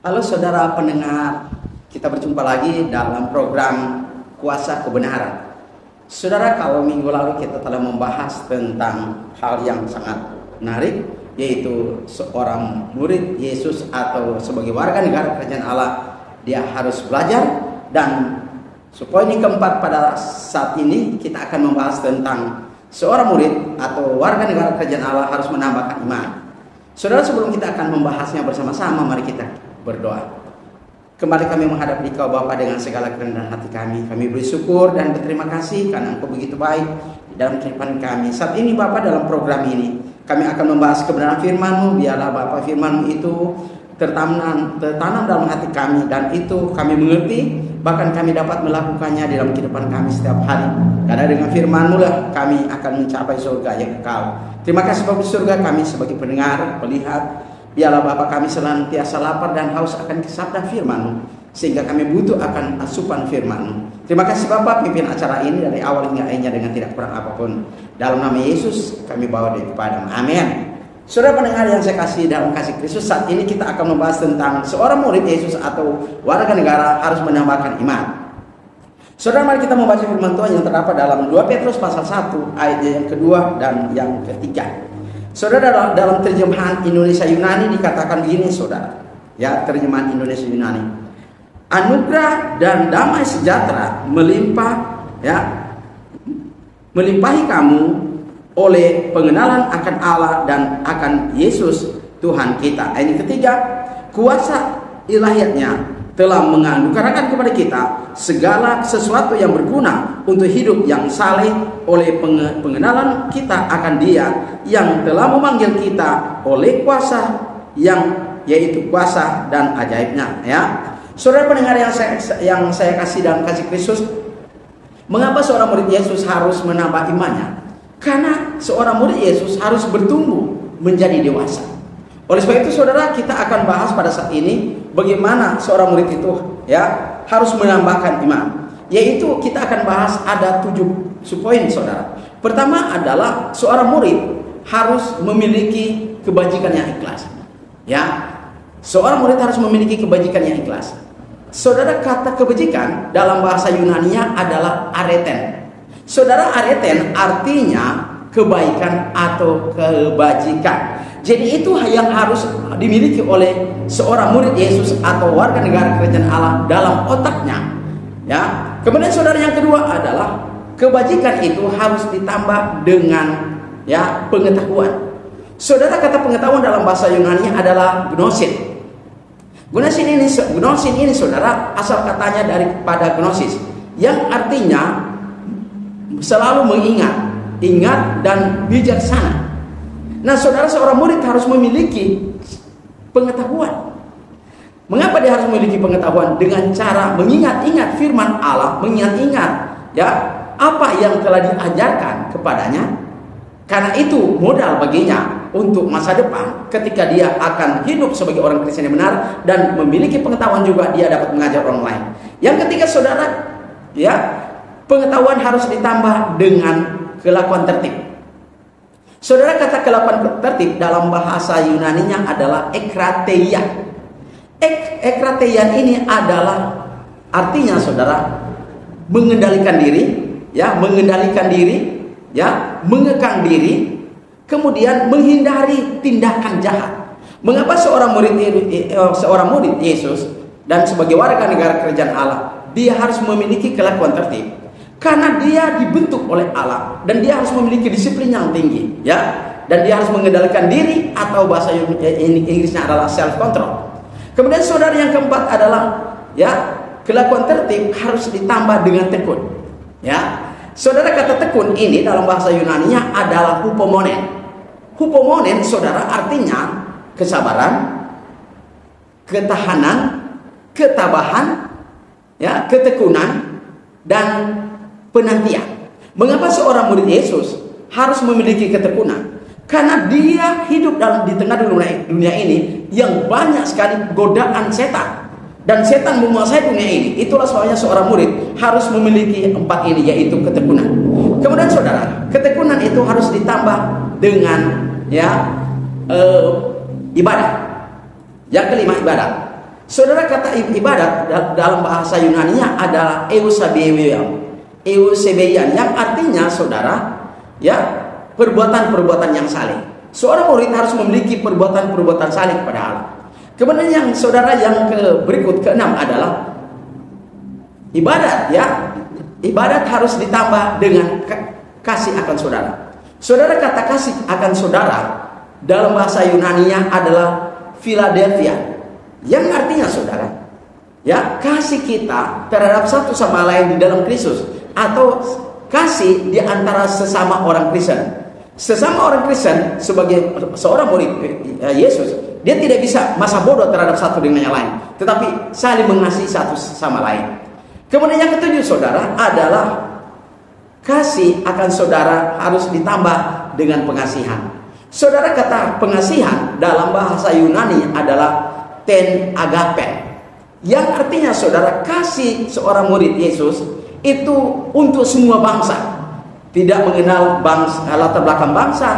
Halo saudara pendengar, kita berjumpa lagi dalam program Kuasa Kebenaran. Saudara, kalau minggu lalu kita telah membahas tentang hal yang sangat menarik, yaitu seorang murid Yesus atau sebagai warga negara kerajaan Allah, dia harus belajar. Dan poin yang keempat pada saat ini kita akan membahas tentang seorang murid atau warga negara kerajaan Allah harus menambahkan iman. Saudara, sebelum kita akan membahasnya bersama-sama, mari kita berdoa. Kembali kami menghadap Dikau Bapa dengan segala kerendahan hati kami. Kami bersyukur dan berterima kasih karena Engkau begitu baik di dalam kehidupan kami. Saat ini Bapa, dalam program ini kami akan membahas kebenaran firman-Mu. Biarlah Bapa firman-Mu itu tertanam dalam hati kami, dan itu kami mengerti, bahkan kami dapat melakukannya di dalam kehidupan kami setiap hari. Karena dengan firman-Mu lah kami akan mencapai surga yang kekal. Terima kasih Bapak surga, kami sebagai pendengar, pelihat. Biarlah Bapa kami senantiasa lapar dan haus akan sabda firman-Mu, sehingga kami butuh akan asupan firman-Mu. Terima kasih Bapak, pimpin acara ini dari awal hingga akhirnya dengan tidak kurang apapun. Dalam nama Yesus kami bawa dia kepada-Mu. Amin. Saudara pendengar yang saya kasih dalam kasih Kristus, saat ini kita akan membahas tentang seorang murid Yesus atau warga negara harus menambahkan iman. Saudara, mari kita membaca firman Tuhan yang terdapat dalam 2 Petrus pasal 1 ayat yang kedua dan yang ketiga. Saudara, dalam terjemahan Indonesia Yunani dikatakan begini, saudara. Ya, terjemahan Indonesia Yunani. Anugerah dan damai sejahtera melimpahi kamu oleh pengenalan akan Allah dan akan Yesus Tuhan kita. Ini ketiga, kuasa ilahiyatnya telah menganugerahkan kepada kita segala sesuatu yang berguna untuk hidup yang saleh oleh pengenalan kita akan Dia yang telah memanggil kita oleh kuasa yaitu kuasa dan ajaibnya. Ya, saudara pendengar yang saya kasih dalam kasih Kristus, mengapa seorang murid Yesus harus menambah imannya? Karena seorang murid Yesus harus bertumbuh menjadi dewasa. Oleh sebab itu saudara, kita akan bahas pada saat ini bagaimana seorang murid itu harus menambahkan iman. Yaitu kita akan bahas ada 7 poin saudara. Pertama adalah seorang murid harus memiliki kebajikan yang ikhlas. Ya, seorang murid harus memiliki kebajikan yang ikhlas. Saudara, kata kebajikan dalam bahasa Yunani-nya adalah areten. Saudara, areten artinya kebaikan atau kebajikan. Jadi itu yang harus dimiliki oleh seorang murid Yesus atau warga negara kerajaan Allah dalam otaknya. Ya. Kemudian saudara, yang kedua adalah kebajikan itu harus ditambah dengan pengetahuan. Saudara, kata pengetahuan dalam bahasa Yunani adalah gnosis. Gnosis ini saudara asal katanya daripada gnosis yang artinya selalu mengingat, ingat dan bijaksana. Nah saudara, seorang murid harus memiliki pengetahuan. Mengapa dia harus memiliki pengetahuan? Dengan cara mengingat-ingat firman Allah, mengingat-ingat apa yang telah diajarkan kepadanya. Karena itu modal baginya untuk masa depan ketika dia akan hidup sebagai orang Kristen yang benar dan memiliki pengetahuan juga, dia dapat mengajar orang lain. Yang ketiga saudara, pengetahuan harus ditambah dengan kelakuan tertib. Saudara, kata kelakuan tertib dalam bahasa Yunani-nya adalah ekrateia. Ekrateia ini adalah artinya saudara mengendalikan diri, mengekang diri, kemudian menghindari tindakan jahat. Mengapa seorang murid Yesus dan sebagai warga negara kerajaan Allah dia harus memiliki kelakuan tertib? Karena dia dibentuk oleh Allah dan dia harus memiliki disiplin yang tinggi, dan dia harus mengendalikan diri atau bahasa Inggrisnya adalah self control. Kemudian saudara, yang keempat adalah kelakuan tertib harus ditambah dengan tekun. Saudara, kata tekun ini dalam bahasa Yunani-nya adalah hupomonen. Hupomonen saudara artinya kesabaran, ketahanan, ketabahan, ketekunan dan penantian. Mengapa seorang murid Yesus harus memiliki ketekunan? Karena dia hidup di tengah dunia ini yang banyak sekali godaan setan. Dan setan menguasai dunia ini. Itulah sebabnya seorang murid harus memiliki 4 ini, yaitu ketekunan. Kemudian saudara, ketekunan itu harus ditambah dengan ibadah. Yang kelima, ibadah. Saudara, kata ibadat dalam bahasa Yunani-nya adalah eusebeian, yang artinya saudara, ya, perbuatan-perbuatan yang saleh. Seorang murid harus memiliki perbuatan-perbuatan saleh kepada Allah. Kemudian yang saudara yang berikut keenam adalah ibadat, ya. Ibadat harus ditambah dengan kasih akan saudara. Saudara, kata kasih akan saudara dalam bahasa Yunani-nya adalah Philadelphia, yang artinya saudara, ya, kasih kita terhadap satu sama lain di dalam Kristus, atau kasih di antara sesama orang Kristen. Sesama orang Kristen sebagai seorang murid Yesus, dia tidak bisa masa bodoh terhadap satu dengan yang lain, tetapi saling mengasihi satu sama lain. Kemudian yang ketujuh saudara adalah kasih akan saudara harus ditambah dengan pengasihan. Saudara, kata pengasihan dalam bahasa Yunani adalah ten agape, yang artinya saudara, kasih seorang murid Yesus itu untuk semua bangsa, tidak mengenal bangsa, latar belakang bangsa,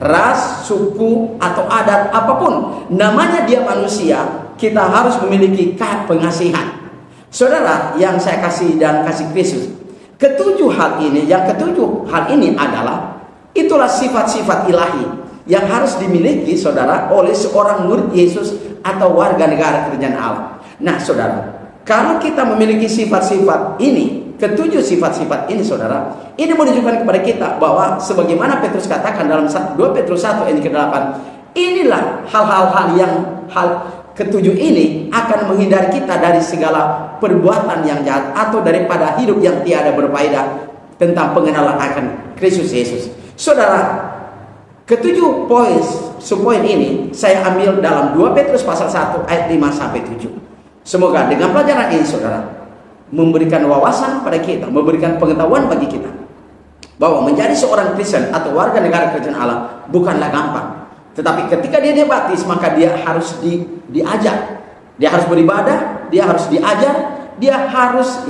ras, suku, atau adat apapun. Namanya dia manusia, kita harus memiliki pengasihan. Saudara yang saya kasih dan kasih Kristus, yang ketujuh hal ini adalah, itulah sifat-sifat ilahi yang harus dimiliki saudara oleh seorang murid Yesus atau warga negara kerajaan Allah. Nah saudara, kalau kita memiliki sifat-sifat ini, ketujuh sifat-sifat ini saudara, ini menunjukkan kepada kita bahwa sebagaimana Petrus katakan dalam 2 Petrus 1 ayat ke-8, inilah hal-hal yang ketujuh ini akan menghindari kita dari segala perbuatan yang jahat atau daripada hidup yang tiada berfaedah tentang pengenalan akan Kristus Yesus. Saudara, ketujuh poin ini saya ambil dalam 2 Petrus pasal 1 ayat 5 sampai 7. Semoga dengan pelajaran ini saudara memberikan wawasan pada kita, memberikan pengetahuan bagi kita bahwa menjadi seorang Kristen atau warga negara kerajaan Allah bukanlah gampang. Tetapi ketika dia dibaptis, maka dia harus diajar, dia harus beribadah, dia harus diajar, dia harus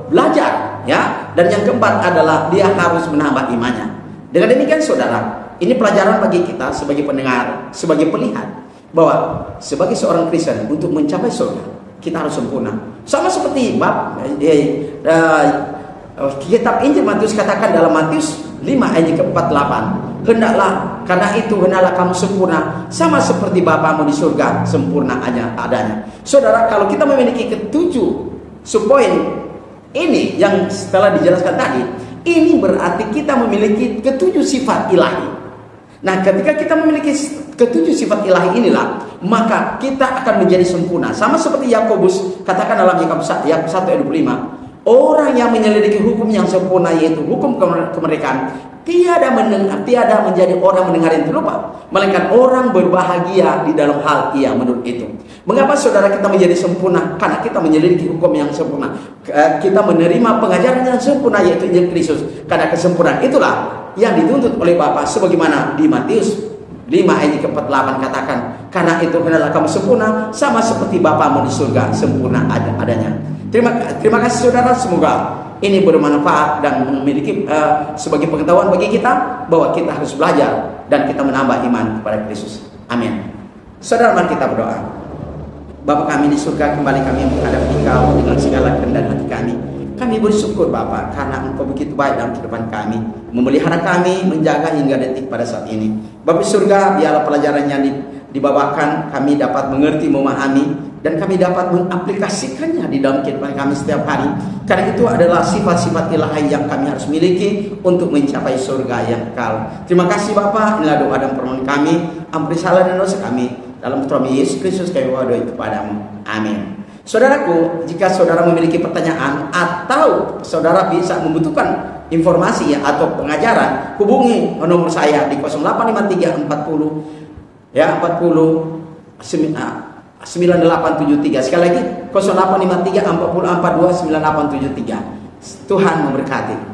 belajar, ya. Dan yang keempat adalah dia harus menambah imannya. Dengan demikian saudara, ini pelajaran bagi kita sebagai pendengar, sebagai pelihat, bahwa sebagai seorang Kristen untuk mencapai surga kita harus sempurna. Sama seperti kitab Injil Matius katakan dalam Matius 5 ayat ke-48, hendaklah kamu sempurna sama seperti Bapamu di surga sempurna adanya. Saudara, kalau kita memiliki ketujuh poin ini yang setelah dijelaskan tadi, ini berarti kita memiliki ketujuh sifat ilahi. Nah, ketika kita memiliki ketujuh sifat ilahi inilah, maka kita akan menjadi sempurna. Sama seperti Yakobus katakan dalam Yakobus 1 ayat 25, orang yang menyelidiki hukum yang sempurna, yaitu hukum kemerdekaan, tiada menjadi orang mendengar yang terlupa, melainkan orang berbahagia di dalam hal ia menurut itu. Mengapa saudara kita menjadi sempurna? Karena kita menyelidiki hukum yang sempurna. Kita menerima pengajaran yang sempurna, yaitu Injil Kristus. Karena kesempurnaan itulah yang dituntut oleh Bapa, sebagaimana di Matius 5 ayat ke-48 katakan, karena itu hendaklah kamu sempurna sama seperti Bapamu di surga sempurna adanya. Terima kasih saudara, semoga ini bermanfaat dan memiliki sebagai pengetahuan bagi kita bahwa kita harus belajar dan kita menambah iman kepada Kristus. Amin. Saudara, mari kita berdoa. Bapa kami di surga, kembali kami menghadap Engkau dengan segala kerendahan hati kami. Kami bersyukur Bapa, karena Engkau begitu baik dalam kehidupan kami, memelihara kami, menjaga hingga detik pada saat ini. Bapa surga, biarlah pelajaran yang dibawakan kami dapat mengerti, memahami, dan kami dapat mengaplikasikannya di dalam kehidupan kami setiap hari. Karena itu adalah sifat-sifat ilahi yang kami harus miliki untuk mencapai surga yang kekal. Terima kasih Bapa, inilah doa dan permohonan kami. Ampuni salah dan dosa kami. Dalam nama Yesus Kristus kami berdoa kepadamu. Amin. Saudaraku, jika saudara memiliki pertanyaan atau saudara bisa membutuhkan informasi atau pengajaran, hubungi nomor saya di 0853 40 9873. Sekali lagi 0853 40 42 9873. Tuhan memberkati.